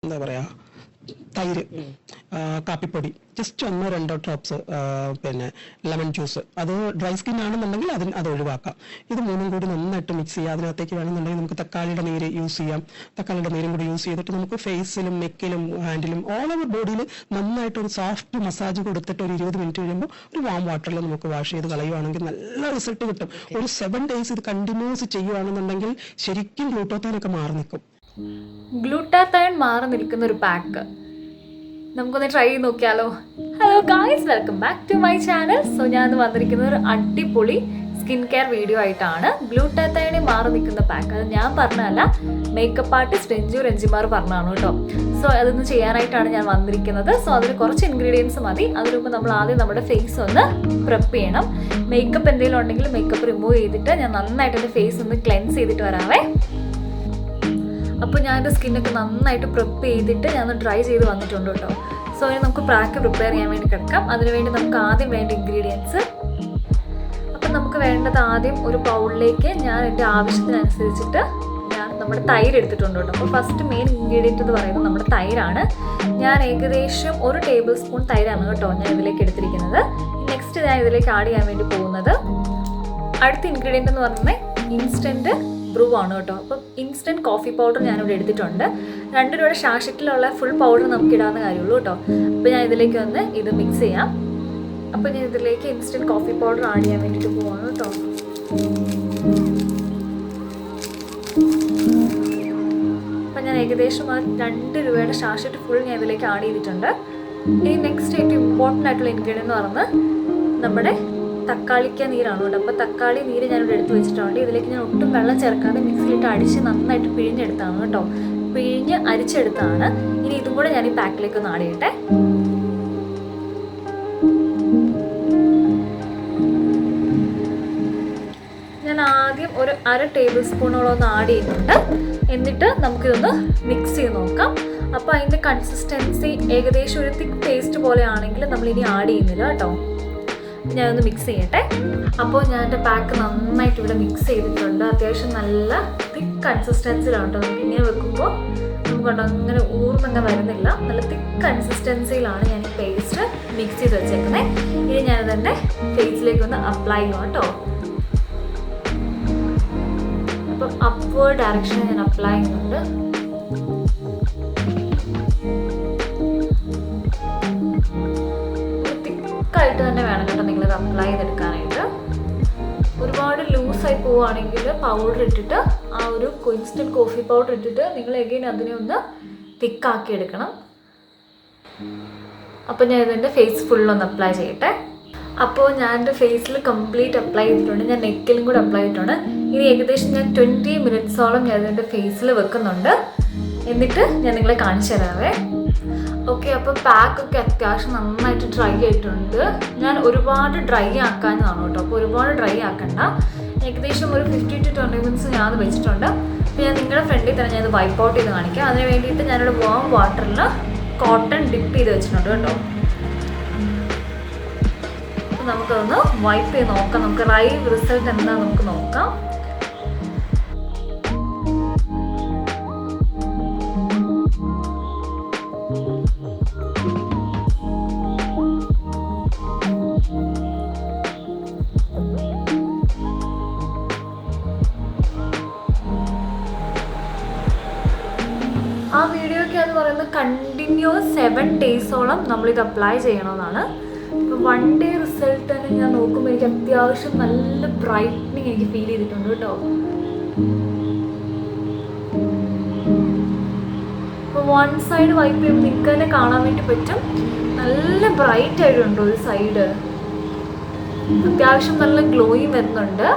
എന്താ പറയുക, തൈര്, കാപ്പിപ്പൊടി, ജസ്റ്റ് 1-2 ഡ്രോപ്സ് പിന്നെ ലെമൺ ജ്യൂസ്. അത് ഡ്രൈ സ്കിൻ ആണെന്നുണ്ടെങ്കിൽ അത് ഒഴിവാക്കാം. ഇത് മൂന്നും കൂടി നന്നായിട്ട് മിക്സ് ചെയ്യുക. അതിനകത്തേക്ക് വേണമെന്നുണ്ടെങ്കിൽ നമുക്ക് തക്കാളിയുടെ നീര് യൂസ് ചെയ്യാം. തക്കാളിയുടെ നീരും കൂടി യൂസ് ചെയ്തിട്ട് നമുക്ക് ഫേസിലും നെക്കിലും ഹാൻഡിലും ഓൾ ഓവർ ബോഡിയിൽ നന്നായിട്ട് ഒരു സോഫ്റ്റ് മസാജ് കൊടുത്തിട്ട് ഒരു 20 മിനിറ്റ് കഴിയുമ്പോൾ ഒരു വാം വാട്ടറിൽ നമുക്ക് വാഷ് ചെയ്ത് കളയുവാണെങ്കിൽ നല്ല റിസൾട്ട് കിട്ടും. ഒരു 7 ഡേയ്സ് ഇത് കണ്ടിന്യൂസ് ചെയ്യുകയാണെന്നുണ്ടെങ്കിൽ ശരിക്കും ഗ്ലൂട്ടോത്താനൊക്കെ മാറി നിൽക്കും. ഗ്ലൂട്ടാത്തയോൺ മാറി നിൽക്കുന്ന ഒരു പാക്ക് നമുക്കൊന്ന് ട്രൈ ചെയ്ത് നോക്കിയാലോ? Hello guys, welcome back to my channel. So ഞാൻ വന്നിരിക്കുന്നത് ഒരു അടിപൊളി സ്കിൻ കെയർ വീഡിയോ ആയിട്ടാണ്. ഗ്ലൂട്ടാത്തയോണിൽ മാറി നിൽക്കുന്ന പാക്ക്. അത് ഞാൻ പറഞ്ഞതല്ല, മേക്കപ്പ് ആർട്ടിസ്റ്റ് രഞ്ജിമാർ പറഞ്ഞതാണ് കേട്ടോ. സോ അതൊന്ന് ചെയ്യാനായിട്ടാണ് ഞാൻ വന്നിരിക്കുന്നത്. സോ അതിന് കുറച്ച് ഇൻഗ്രീഡിയൻസ് മതി. അതിന് മുമ്പ് നമ്മൾ ആദ്യം നമ്മുടെ ഫേസ് ഒന്ന് പ്രെപ്പ് ചെയ്യണം. മേക്കപ്പ് എന്തെങ്കിലും ഉണ്ടെങ്കിൽ മേക്കപ്പ് റിമൂവ് ചെയ്തിട്ട് ഞാൻ നന്നായിട്ട് എൻ്റെ ഫേസ് ഒന്ന് ക്ലെൻസ് ചെയ്തിട്ട് വരാവേ. അപ്പോൾ ഞാൻ എൻ്റെ സ്കിന്നൊക്കെ നന്നായിട്ട് പ്രിപ്പ് ചെയ്തിട്ട് ഞാൻ ഡ്രൈ ചെയ്ത് വന്നിട്ടുണ്ട് കേട്ടോ. സോ ഇനി നമുക്ക് പാക്ക് പ്രിപ്പയർ ചെയ്യാൻ വേണ്ടി കിടക്കാം. അതിനുവേണ്ടി നമുക്ക് ആദ്യം വേണ്ട ഇൻഗ്രീഡിയൻസ്. അപ്പം നമുക്ക് വേണ്ടത് ആദ്യം ഒരു ബൗളിലേക്ക് ഞാൻ എൻ്റെ ആവശ്യത്തിനനുസരിച്ചിട്ട് ഞാൻ നമ്മുടെ തൈര് എടുത്തിട്ടുണ്ട് കേട്ടോ. അപ്പോൾ ഫസ്റ്റ് മെയിൻ ഇൻഗ്രീഡിയൻറ്റ് എന്ന് പറയുന്നത് നമ്മുടെ തൈരാണ്. ഞാൻ ഏകദേശം 1 ടേബിൾ സ്പൂൺ തൈരാണ് കേട്ടോ ഞാൻ ഇതിലേക്ക് എടുത്തിരിക്കുന്നത്. നെക്സ്റ്റ് ഞാൻ ഇതിലേക്ക് ആഡ് ചെയ്യാൻ വേണ്ടി പോകുന്നത് അടുത്ത ഇൻഗ്രീഡിയൻ്റ് എന്ന് പറയുന്നത് ഇൻസ്റ്റൻറ്റ് ബ്രൂ ആണ് കേട്ടോ. അപ്പം ഇൻസ്റ്റൻറ്റ് കോഫി പൗഡർ ഞാനിവിടെ എടുത്തിട്ടുണ്ട്. 2 രൂപയുടെ ഷാഷറ്റിലുള്ള ഫുൾ പൗഡർ നമുക്ക് ഇടാവുന്ന കാര്യമുള്ളൂ കേട്ടോ. അപ്പോൾ ഞാൻ ഇതിലേക്ക് വന്ന് ഇത് മിക്സ് ചെയ്യാം. അപ്പോൾ ഞാൻ ഇതിലേക്ക് ഇൻസ്റ്റൻറ്റ് കോഫി പൗഡർ ആഡ് ചെയ്യാൻ വേണ്ടിയിട്ട് പോവാണ് കേട്ടോ. അപ്പം ഞാൻ ഏകദേശം 2 രൂപയുടെ ഷാഷറ്റ് ഫുൾ ഞാൻ ഇതിലേക്ക് ആഡ് ചെയ്തിട്ടുണ്ട്. ഇനി നെക്സ്റ്റ് ഏറ്റവും ഇമ്പോർട്ടൻ്റ് ആയിട്ടുള്ള ഇൻഗ്രീഡിയൻ്റ് എന്ന് പറയുന്നത് നമ്മുടെ തക്കാളിക്ക നീരാണ് കേട്ടോ. അപ്പോൾ തക്കാളി നീര് ഞാനിവിടെ എടുത്ത് വെച്ചിട്ടുണ്ട്. ഇതിലേക്ക് ഞാൻ ഒട്ടും വെള്ളം ചേർക്കാതെ മിക്സിയിലിട്ട് അടിച്ച് നന്നായിട്ട് പിഴിഞ്ഞെടുത്താണ് കേട്ടോ. പിഴിഞ്ഞ് അരിച്ചെടുത്താണ്. ഇനി ഇതും കൂടെ ഞാൻ ഈ പാക്കിലേക്ക് ഒന്ന് ആഡ് ചെയ്യട്ടെ. ഞാൻ ആദ്യം ഒരു 1/2 ടേബിൾ സ്പൂണോളം ഒന്ന് ആഡ് ചെയ്യുന്നുണ്ട്. എന്നിട്ട് നമുക്കിതൊന്ന് മിക്സ് ചെയ്ത് നോക്കാം. അപ്പോൾ അതിൻ്റെ കൺസിസ്റ്റൻസി ഏകദേശം ഒരു തിക്ക് പേസ്റ്റ് പോലെ ആണെങ്കിൽ നമ്മളിനി ആഡ് ചെയ്യുന്നില്ല കേട്ടോ. ഞാനൊന്ന് മിക്സ് ചെയ്യട്ടെ. അപ്പോൾ ഞാൻ എൻ്റെ പാക്ക് നന്നായിട്ട് ഇവിടെ മിക്സ് ചെയ്തിട്ടുണ്ട്. അത്യാവശ്യം നല്ല തിക്ക് കൺസിസ്റ്റൻസിയിലാണ് കേട്ടോ. നമുക്ക് ഇങ്ങനെ വെക്കുമ്പോൾ നമുക്കുണ്ടോ അങ്ങനെ ഊർന്നങ്ങ് വരുന്നില്ല. നല്ല തിക്ക് കൺസിസ്റ്റൻസിയിലാണ് ഞാൻ ഈ പേസ്റ്റ് മിക്സ് ചെയ്ത് വെച്ചേക്കുന്നത്. ഇനി ഞാനതെൻ്റെ ഫേസിലേക്ക് ഒന്ന് അപ്ലൈ ചെയ്യാം കേട്ടോ. അപ്പം അപ്വേർഡ് ഡയറക്ഷനിൽ ഞാൻ അപ്ലൈ ചെയ്യുന്നുണ്ട്. ായിട്ട് തന്നെ വേണം കേട്ടോ നിങ്ങളിത് അപ്ലൈ ചെയ്തെടുക്കാനായിട്ട്. ഒരുപാട് ലൂസായി പോവുകയാണെങ്കിൽ പൗഡർ ഇട്ടിട്ട് ആ ഒരു ഇൻസ്റ്റൻറ്റ് കോഫി പൗഡർ ഇട്ടിട്ട് നിങ്ങൾ എഗെയിൻ അതിനെ ഒന്ന് തിക്കാക്കി എടുക്കണം. അപ്പോൾ ഞാൻ ഇതിൻ്റെ ഫേസ് ഫുള്ളൊന്ന് അപ്ലൈ ചെയ്യട്ടെ. അപ്പോൾ ഞാൻ എൻ്റെ ഫേസിൽ കംപ്ലീറ്റ് അപ്ലൈ ചെയ്തിട്ടുണ്ട്. ഞാൻ നെക്കിലും കൂടെ അപ്ലൈ ചെയ്തിട്ടുണ്ട്. ഇനി ഏകദേശം ഞാൻ 20 മിനിറ്റ്സോളം ഞാൻ ഇതിൻ്റെ ഫേസിൽ വെക്കുന്നുണ്ട്. എന്നിട്ട് ഞാൻ നിങ്ങളെ കാണിച്ചു തരാവേ. ഓക്കെ, അപ്പോൾ പാക്കൊക്കെ അത്യാവശ്യം നന്നായിട്ട് ഡ്രൈ ആയിട്ടുണ്ട്. ഞാൻ ഒരുപാട് ഡ്രൈ ആക്കാനാണ് കേട്ടോ. അപ്പോൾ ഒരുപാട് ഡ്രൈ ആക്കണ്ട. ഏകദേശം ഒരു 15 to 20 മിനിറ്റ്സ് ഞാൻ അത് വെച്ചിട്ടുണ്ട്. അപ്പോൾ ഞാൻ നിങ്ങളുടെ ഫ്രണ്ടിൽ തന്നെ ഞാൻ ഇത് വൈപ്പ് ഔട്ട് ചെയ്ത് കാണിക്കാം. അതിന് വേണ്ടിയിട്ട് ഞാനൊരു വാം വാട്ടറിൽ കോട്ടൺ ഡിപ്പ് ചെയ്ത് വെച്ചിട്ടുണ്ട് കേട്ടോ. അപ്പോൾ നമുക്കതൊന്ന് വൈപ്പ് ചെയ്ത് നോക്കാം. നമുക്ക് ലൈവ് റിസൾട്ട് എന്താ നമുക്ക് നോക്കാം. ആ വീഡിയോയ്ക്ക് എന്ന് പറയുന്നത് കണ്ടിന്യൂസ് 7 ഡേയ്സോളം നമ്മളിത് അപ്ലൈ ചെയ്യണമെന്നാണ്. ഇപ്പോൾ 1 ഡേ റിസൾട്ട് തന്നെ ഞാൻ നോക്കുമ്പോൾ എനിക്ക് അത്യാവശ്യം നല്ല ബ്രൈറ്റനിങ് എനിക്ക് ഫീൽ ചെയ്തിട്ടുണ്ട് കേട്ടോ. ഇപ്പോൾ 1 സൈഡ് വൈപ്പ് ചെയ്യുമ്പോൾ നിങ്ങൾക്ക് തന്നെ കാണാൻ വേണ്ടി പറ്റും. നല്ല ബ്രൈറ്റ് ആയിട്ടുണ്ടോ ഒരു സൈഡ്. അത്യാവശ്യം നല്ല ഗ്ലോയും വരുന്നുണ്ട്.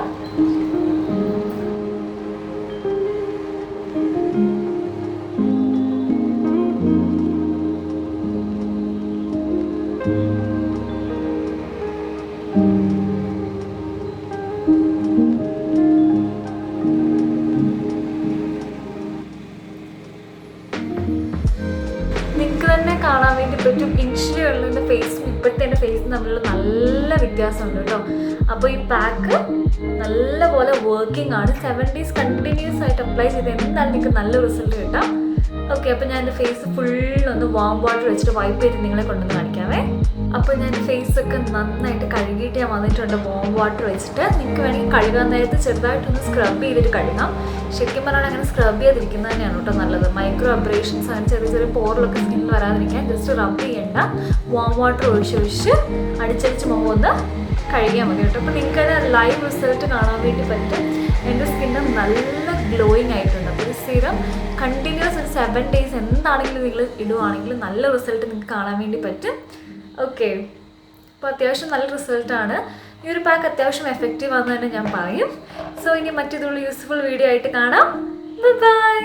നിങ്ങൾക്ക് തന്നെ കാണാൻ വേണ്ടി പറ്റും ഇനിഷ്യലി ഉള്ള ഫേസും ഇപ്പോഴത്തെ എൻ്റെ ഫേസും തമ്മിലുള്ള നല്ല വ്യത്യാസമുണ്ട് കേട്ടോ. അപ്പോൾ ഈ പാക്ക് നല്ലപോലെ വർക്കിംഗ് ആണ്. 7 ഡേയ്സ് കണ്ടിന്യൂസ് ആയിട്ട് അപ്ലൈ ചെയ്ത് എന്തായാലും നിങ്ങൾക്ക് നല്ല റിസൾട്ട് കിട്ടാം. ഓക്കെ, അപ്പോൾ ഞാൻ എൻ്റെ ഫേസ് ഫുള്ളൊന്ന് വാം വാട്ടർ വെച്ചിട്ട് വൈപ്പ് ചെയ്ത് നിങ്ങളെ കൊണ്ടുവന്ന് കാണിക്കാവേ. അപ്പോൾ ഞാൻ ഫേസൊക്കെ നന്നായിട്ട് കഴുകിയിട്ട് ഞാൻ വന്നിട്ടുണ്ട് വാം വാട്ടർ വെച്ചിട്ട്. നിങ്ങൾക്ക് വേണമെങ്കിൽ കഴുകാൻ നേരത്ത് ചെറുതായിട്ടൊന്ന് സ്ക്രബ് ചെയ്തിട്ട് കഴുകാം. ശരിക്കും പറഞ്ഞാൽ അങ്ങനെ സ്ക്രബ് ചെയ്തിരിക്കുന്നത് തന്നെയാണ് കേട്ടോ നല്ലത്. മൈക്രോ അബ്രേഷൻസ് അങ്ങനെ ചെറിയ ചെറിയ പോറിലൊക്കെ സ്കിന്നിൽ വരാതിരിക്കാൻ ജസ്റ്റ് റബ്ബ് ചെയ്യേണ്ട. വാം വാട്ടർ ഒഴിച്ചൊഴിച്ച് അടിച്ചടിച്ച് മുഖം ഒന്ന് കഴുകിയാൽ മതി കേട്ടോ. അപ്പോൾ നിങ്ങൾക്കത് ലൈവ് റിസൾട്ട് കാണാൻ വേണ്ടി പറ്റും. എൻ്റെ സ്കിന്ന് നല്ല ഗ്ലോയിങ് ആയിട്ടുണ്ട്. അപ്പോൾ ഈ സീറം കണ്ടിന്യൂസ് ഒരു 7 days എന്താണെങ്കിലും നിങ്ങൾ ഇടുവാണെങ്കിൽ നല്ല റിസൾട്ട് നിങ്ങൾക്ക് കാണാൻ വേണ്ടി പറ്റും. ഓക്കെ, അപ്പോൾ അത്യാവശ്യം നല്ല റിസൾട്ടാണ്. ഈ ഒരു പാക്ക് അത്യാവശ്യം എഫക്റ്റീവ് ആണെന്ന് തന്നെ ഞാൻ പറയും. സോ ഇനി മറ്റേതുള്ള യൂസ്ഫുൾ വീഡിയോ ആയിട്ട് കാണാം. ബൈ.